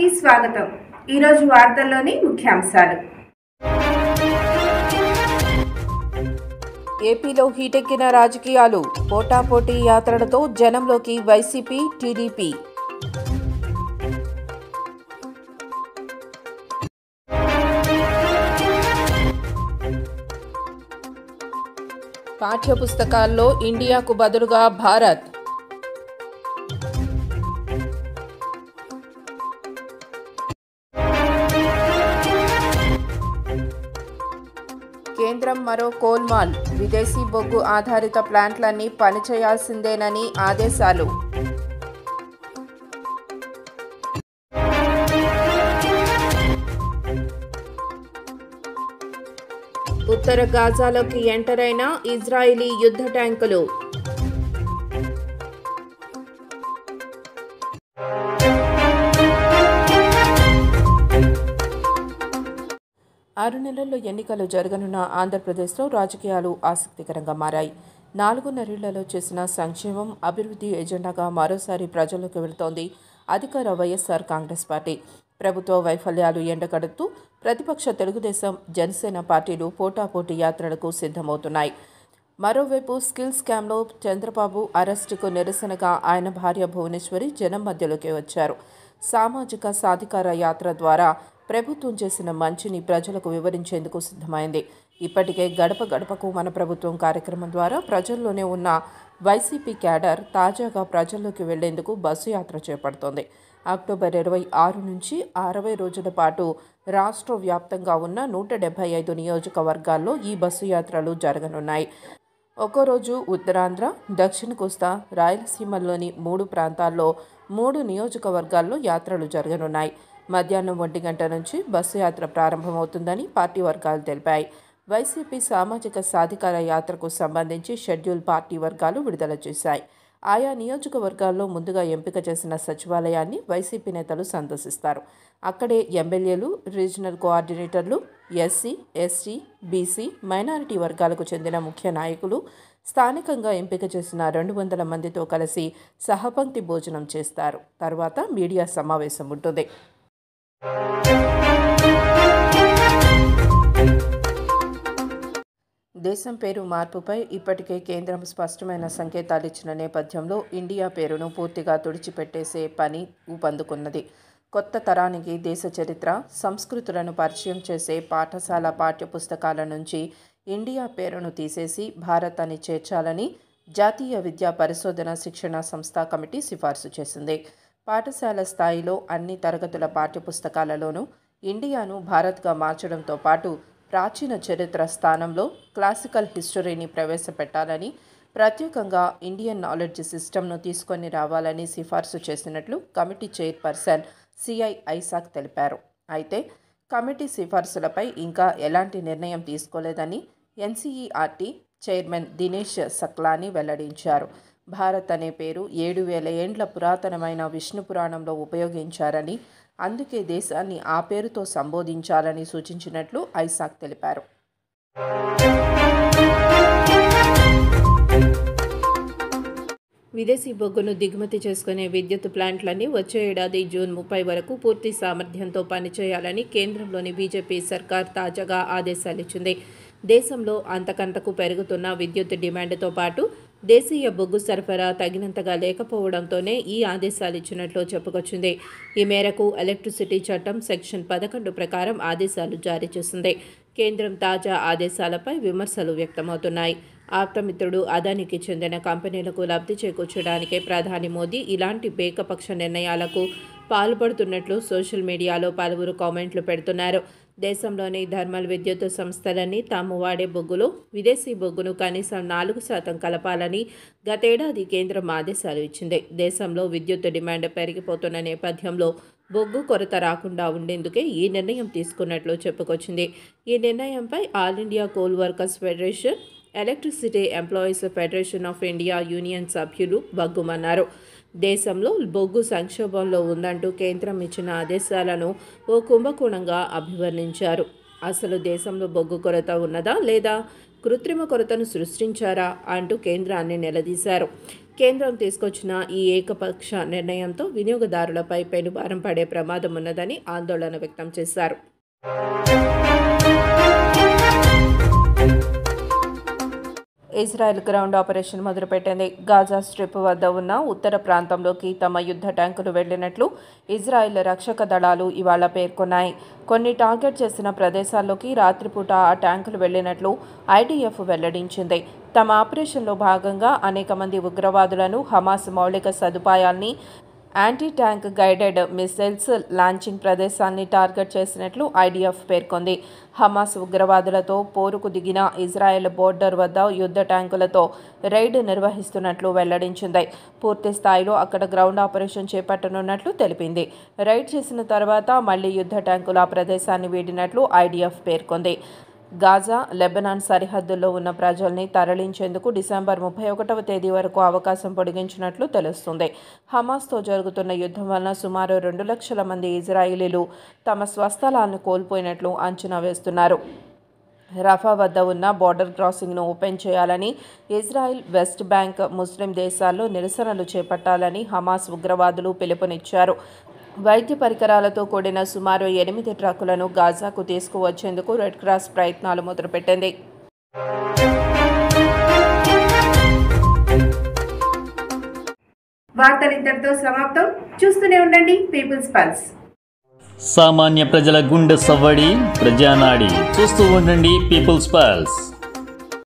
కి స్వాగతం. ఈరోజు వార్తల్లోని ముఖ్యాంశాలు. ఏపీలో హీటెక్కిన రాజకీయాలు, పోటాపోటీ యాత్రలతో జనంలోకి వైసీపీ, టీడీపీ. పాఠ్యపుస్తకాల్లో ఇండియాకు బదులుగా భారత్. కేంద్రం మరో కోల్మాల్, విదేశీ బొగ్గు ఆధారిత ప్లాంట్లన్నీ పనిచేయాల్సిందేనని ఆదేశాలు. ఉత్తర గాజాలోకి ఎంటర్ అయిన ఇజ్రాయిలీ యుద్ధ ట్యాంకులు. 6 నెలల్లో ఎన్నికలు జరగనున్న ఆంధ్రప్రదేశ్లో రాజకీయాలు ఆసక్తికరంగా మారాయి. 4.5 చేసిన సంక్షేమం, అభివృద్ధి ఎజెండాగా మరోసారి ప్రజల్లోకి వెళుతోంది అధికార వైఎస్ఆర్ కాంగ్రెస్ పార్టీ. ప్రభుత్వ వైఫల్యాలు ఎండగడుతూ ప్రతిపక్ష తెలుగుదేశం, జనసేన పార్టీలు పోటాపోటీ యాత్రలకు సిద్ధమవుతున్నాయి. మరోవైపు స్కిల్ స్కామ్లో చంద్రబాబు అరెస్టుకు నిరసనగా ఆయన భార్య భువనేశ్వరి జనం మధ్యలోకి వచ్చారు. సామాజిక సాధికార యాత్ర ద్వారా ప్రభుత్వం చేసిన మంచిని ప్రజలకు వివరించేందుకు సిద్ధమైంది. ఇప్పటికే గడప గడపకు మన ప్రభుత్వం కార్యక్రమం ద్వారా ప్రజల్లోనే ఉన్న వైసీపీ క్యాడర్ తాజాగా ప్రజల్లోకి వెళ్లేందుకు బస్సు యాత్ర చేపడుతోంది. అక్టోబర్ 26 నుంచి 60 రోజుల పాటు రాష్ట్ర వ్యాప్తంగా ఉన్న 175 నియోజకవర్గాల్లో ఈ బస్సు యాత్రలు జరగనున్నాయి. ఒక్కో రోజు ఉత్తరాంధ్ర, దక్షిణ కోస్తా, రాయలసీమలోని 3 ప్రాంతాల్లో 3 నియోజకవర్గాల్లో యాత్రలు జరగనున్నాయి. మధ్యాహ్నం 1 గంట నుంచి బస్సు యాత్ర ప్రారంభమవుతుందని పార్టీ వర్గాలు తెలిపాయి. వైసీపీ సామాజిక సాధికార యాత్రకు సంబంధించి షెడ్యూల్ పార్టీ వర్గాలు విడుదల చేశాయి. ఆయా నియోజకవర్గాల్లో ముందుగా ఎంపిక చేసిన సచివాలయాన్ని వైసీపీ నేతలు సందర్శిస్తారు. అక్కడే ఎమ్మెల్యేలు, రీజనల్ కోఆర్డినేటర్లు, ఎస్సీ, ఎస్టీ, బీసీ, మైనారిటీ వర్గాలకు చెందిన ముఖ్య నాయకులు స్థానికంగా ఎంపిక చేసిన 200 మందితో కలిసి సహపంక్తి భోజనం చేస్తారు. తర్వాత మీడియా సమావేశం ఉంటుంది. దేశం పేరు మార్పుపై ఇప్పటికే కేంద్రం స్పష్టమైన సంకేతాలు ఇచ్చిన నేపథ్యంలో ఇండియా పేరును పూర్తిగా తుడిచిపెట్టేసే పని ఊపందుకున్నది. కొత్త తరానికి దేశ చరిత్ర, సంస్కృతులను పరిచయం చేసే పాఠశాల పాఠ్యపుస్తకాల నుంచి ఇండియా పేరును తీసేసి భారత్ అని చేర్చాలని జాతీయ విద్యా పరిశోధన శిక్షణ సంస్థ కమిటీ సిఫార్సు చేసింది. పాఠశాల స్థాయిలో అన్ని తరగతుల పాఠ్యపుస్తకాలలోనూ ఇండియాను భారత్గా మార్చడంతో పాటు ప్రాచీన చరిత్ర స్థానంలో క్లాసికల్ హిస్టరీని ప్రవేశపెట్టాలని, ప్రత్యేకంగా ఇండియన్ నాలెడ్జ్ సిస్టమ్ను తీసుకొని రావాలని సిఫార్సు చేసినట్లు కమిటీ చైర్పర్సన్ సిఐ ఐసాక్ తెలిపారు. అయితే కమిటీ సిఫార్సులపై ఇంకా ఎలాంటి నిర్ణయం తీసుకోలేదని ఎన్సీఈఆర్టీ చైర్మన్ దినేష్ సక్లాని వెల్లడించారు. భారత్ అనే పేరు 7000 ఏండ్ల పురాతనమైన విష్ణు పురాణంలో ఉపయోగించారని, అందుకే దేశాన్ని ఆ పేరుతో సంబోధించాలని సూచించినట్లు ఐసాక్ తెలిపారు. విదేశీ బొగ్గును దిగుమతి చేసుకునే విద్యుత్ ప్లాంట్లన్నీ వచ్చే ఏడాది జూన్ 30 వరకు పూర్తి సామర్థ్యంతో పనిచేయాలని కేంద్రంలోని బీజేపీ సర్కార్ తాజాగా ఆదేశాలిచ్చింది. దేశంలో అంతకంతకు పెరుగుతున్న విద్యుత్ డిమాండ్తో పాటు దేశీయ బొగ్గు సరఫరా తగినంతగా లేకపోవడంతోనే ఈ ఆదేశాలు ఇచ్చినట్లు చెప్పుకొచ్చింది. ఈ మేరకు ఎలక్ట్రిసిటీ చట్టం సెక్షన్ 11 ప్రకారం ఆదేశాలు జారీ చేసింది. కేంద్రం తాజా ఆదేశాలపై విమర్శలు వ్యక్తమవుతున్నాయి. ఆప్తమిత్రుడు అదానికి చెందిన కంపెనీలకు లబ్ధి చేకూర్చడానికే ప్రధాని మోదీ ఇలాంటి ఏకపక్ష నిర్ణయాలకు పాల్పడుతున్నట్లు సోషల్ మీడియాలో పలువురు కామెంట్లు పెడుతున్నారు. దేశంలోని థర్మల్ విద్యుత్ సంస్థలన్నీ తాము వాడే బొగ్గులో విదేశీ బొగ్గును కనీసం 4% కలపాలని గతేడాది కేంద్రం ఆదేశాలు ఇచ్చింది. దేశంలో విద్యుత్ డిమాండ్ పెరిగిపోతున్న నేపథ్యంలో బొగ్గు కొరత రాకుండా ఉండేందుకే ఈ నిర్ణయం తీసుకున్నట్లు చెప్పుకొచ్చింది. ఈ నిర్ణయంపై all India coal workers federation, electricity employees federation of India union సభ్యులు బగ్గుమన్నారు. దేశంలో బొగ్గు సంక్షోభంలో ఉందంటూ కేంద్రం ఇచ్చిన ఆదేశాలను ఓ కుంభకోణంగా అభివర్ణించారు. అసలు దేశంలో బొగ్గు కొరత ఉన్నదా లేదా కృత్రిమ కొరతను సృష్టించారా అంటూ కేంద్రాన్ని నిలదీశారు. కేంద్రం తీసుకొచ్చిన ఈ ఏకపక్ష నిర్ణయంతో వినియోగదారులపై పెనుభారం పడే ప్రమాదం ఉన్నదని ఆందోళన వ్యక్తం చేశారు. ఇజ్రాయెల్ గ్రౌండ్ ఆపరేషన్ మొదలుపెట్టింది. గాజా స్ట్రిప్ వద్ద ఉన్న ఉత్తర ప్రాంతంలోకి తమ యుద్ధ ట్యాంకులు వెళ్లినట్లు ఇజ్రాయెల్ రక్షక దళాలు ఇవాళ పేర్కొన్నాయి. కొన్ని టార్గెట్ చేసిన ప్రదేశాల్లోకి రాత్రిపూట ఆ ట్యాంకులు వెళ్లినట్లు ఐడిఎఫ్ వెల్లడించింది. తమ ఆపరేషన్లో భాగంగా అనేక మంది ఉగ్రవాదులను, హమాస్ మౌలిక సదుపాయాల్ని, anti tank guided missiles launching ప్రదేశాన్ని టార్గెట్ చేసినట్లు ఐడిఎఫ్ పేర్కొంది. హమాస్ ఉగ్రవాదులతో పోరుకు దిగిన ఇజ్రాయెల్ బోర్డర్ వద్ద యుద్ధ ట్యాంకులతో రైడ్ నిర్వహిస్తున్నట్లు వెల్లడించింది. పూర్తి స్థాయిలో అక్కడ గ్రౌండ్ ఆపరేషన్ చేపట్టనున్నట్లు తెలిపింది. రైడ్ చేసిన తర్వాత మళ్లీ యుద్ధ ట్యాంకులు ఆ ప్రదేశాన్ని వీడినట్లు ఐడిఎఫ్ పేర్కొంది. గాజా, లెబనాన్ సరిహద్దుల్లో ఉన్న ప్రజల్ని తరలించేందుకు డిసెంబర్ 31వ తేదీ వరకు అవకాశం పొడిగించినట్లు తెలుస్తుంది. హమాస్తో జరుగుతున్న యుద్ధం వలన సుమారు 2 లక్షల మంది ఇజ్రాయిలీలు తమ స్వస్థలాలను కోల్పోయినట్లు అంచనా వేస్తున్నారు. రఫా వద్ద ఉన్న బోర్డర్ క్రాసింగ్ను ఓపెన్ చేయాలని, ఇజ్రాయిల్, వెస్ట్ బ్యాంక్, ముస్లిం దేశాల్లో నిరసనలు చేపట్టాలని హమాస్ ఉగ్రవాదులు పిలుపునిచ్చారు. వైద్య పరికరాలతో కూడిన సుమారు 8 ట్రక్కులను గాజాకు తీసుకువచ్చేందుకు రెడ్ క్రాస్ ప్రయత్నాలు మొదలుపెట్టింది. వార్తలు ఇంతటితో సమాప్తం. చూస్తూనే ఉండండి పీపుల్స్ పల్స్. సామాన్య ప్రజల గుండె సవ్వడి, ప్రజానాడి. చూస్తూ ఉండండి పీపుల్స్ పల్స్.